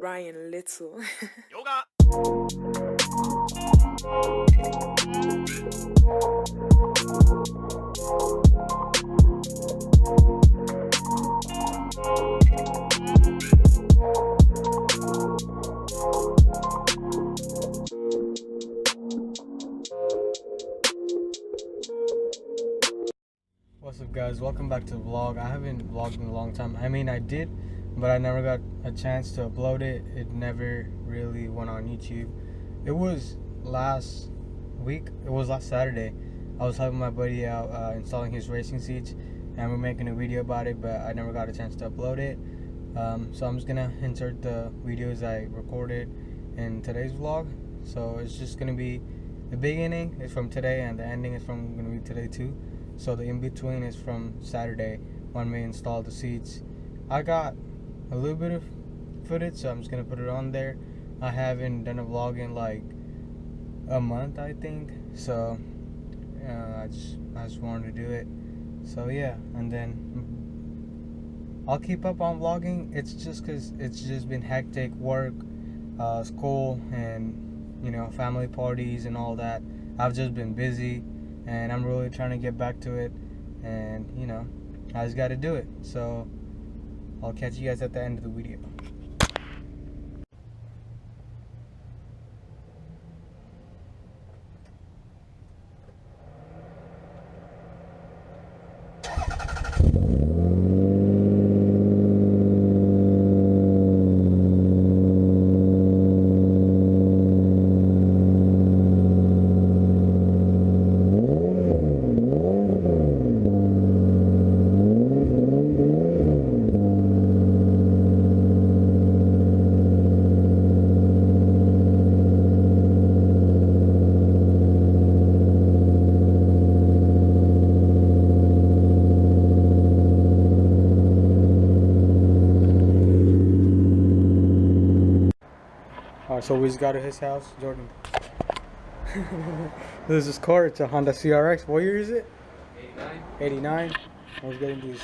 Ryan Little. Yoga. What's up, guys? Welcome back to the vlog. I haven't vlogged in a long time. I mean, I did, but I never got a chance to upload it. It never really went on YouTube. It was last week. It was last Saturday. I was helping my buddy out installing his racing seats, and we're making a video about it, but I never got a chance to upload it. So I'm just gonna insert the videos I recorded in today's vlog. So it's just gonna be the beginning is from today, and the ending is from gonna be today too. So the in-between is from Saturday when we installed the seats. I got a little bit of footage, so I'm just gonna put it on there. I haven't done a vlog in like a month, I think. So I just wanted to do it. So yeah, and then I'll keep up on vlogging. It's just cause it's just been hectic, work, school, and you know, family parties and all that. I've just been busy, and I'm really trying to get back to it, and you know, I just got to do it. So I'll catch you guys at the end of the video. So we just got to his house, Jordan. This is his car. It's a Honda CRX. What year is it? 89. 89. I was getting these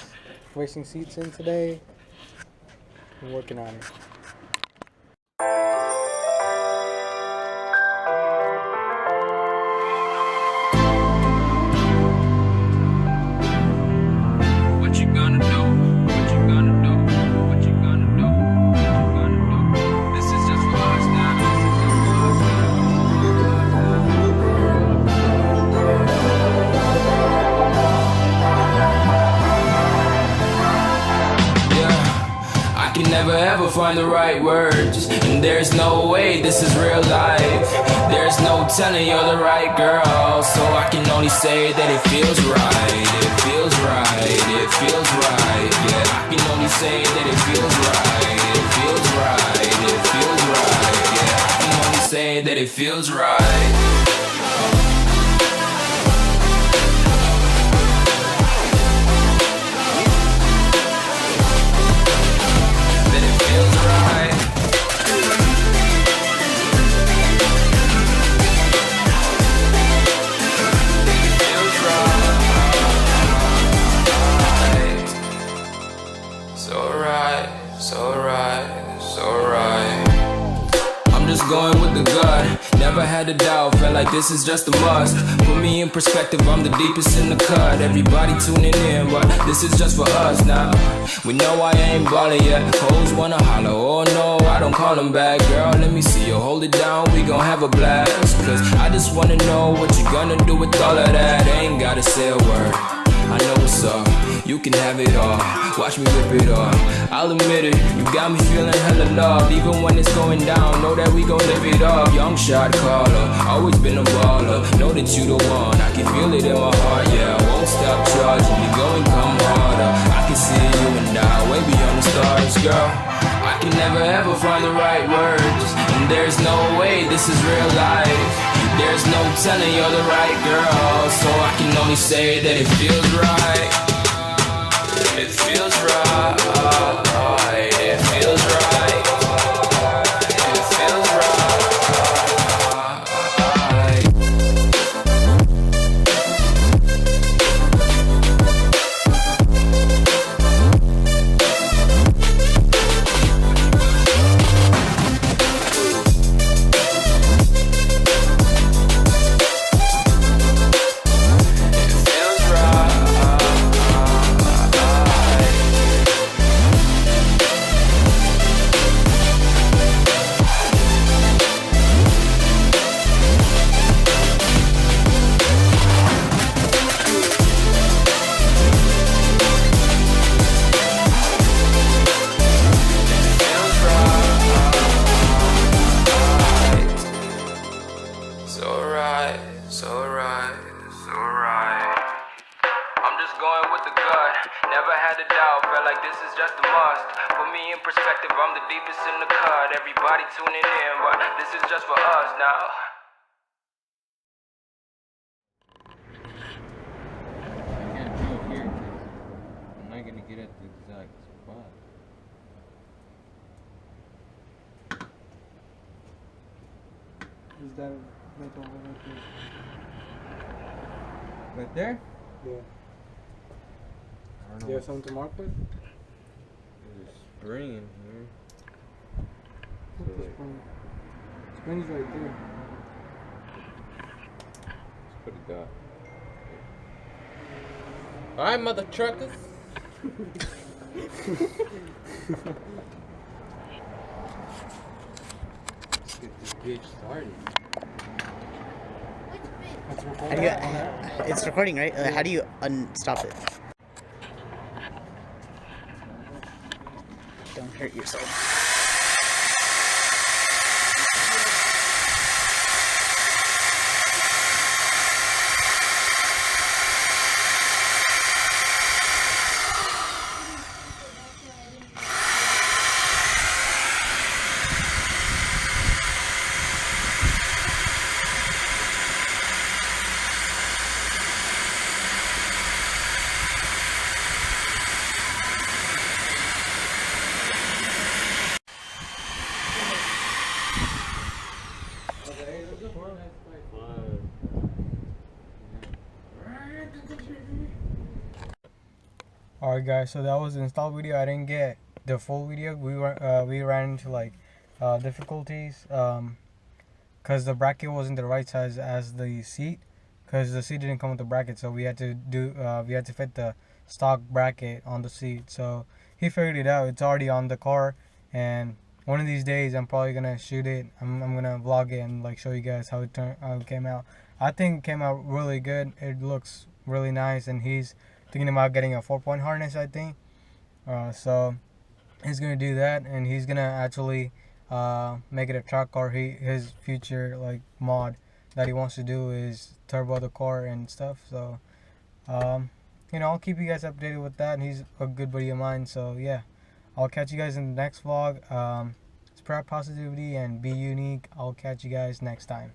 racing seats in today. I'm working on it. What you gonna do? What you gonna do? What you gonna do? What you gonna do? This is just for us now. Yeah, I can never ever find the right words, and there's no way this is real life. There's no telling you're the right girl, so I can only say that it feels right. It feels right. It feels right. Yeah, I can only say that it feels right. It feels right. It feels right. Yeah, I can only say that it feels right. That it feels right. Feels right. So right, so right, so right. I'm just going with the gut. Never had a doubt, felt like this is just a must. Put me in perspective, I'm the deepest in the cut. Everybody tuning in, but this is just for us now. We know I ain't ballin' yet. Hoes wanna holler, oh no, I don't call them back. Girl, let me see you hold it down, we gon' have a blast. Cause I just wanna know what you gonna do with all of that. Ain't gotta say a word, I know what's up. You can have it all, watch me rip it off. I'll admit it, you got me feeling hella love. Even when it's going down, know that we gon' live it up. Young shot caller, always been a baller. Know that you the one, I can feel it in my heart. Yeah, I won't stop charging, we go and come harder. I can see you and I, way beyond the stars, girl. I can never ever find the right words, and there's no way this is real life. There's no telling you're the right girl, so I can only say that it feels right. It feels right. It feels right. It feels right. perspective, I'm the deepest in the cut. Everybody tuning in, but this is just for us now. I can't drill here because I'm not gonna get at the exact spot. Is that like over right there? Right there? Yeah. I don't know. Do you have something to mark with? There's a spring in here. What's the like- spring? Spring's right there. Let's put a dot. Alright, mother truckers. Let's get this bitch started. That's How recording. do you, it's recording, right? How do you unstop it? Don't hurt yourself. Alright guys, so that was the install video. I didn't get the full video. We ran into like difficulties because the bracket wasn't the right size as the seat, because the seat didn't come with the bracket, so we had to fit the stock bracket on the seat. So he figured it out. It's already on the car, and one of these days I'm probably gonna shoot it. I'm gonna vlog it and like show you guys how it came out. I think it came out really good. It looks really nice, and he's thinking about getting a 4-point harness, I think. So he's gonna do that, and he's gonna actually make it a truck car. His future like mod that he wants to do is turbo the car and stuff. So you know, I'll keep you guys updated with that. And he's a good buddy of mine. So yeah, I'll catch you guys in the next vlog. Spread positivity and be unique. I'll catch you guys next time.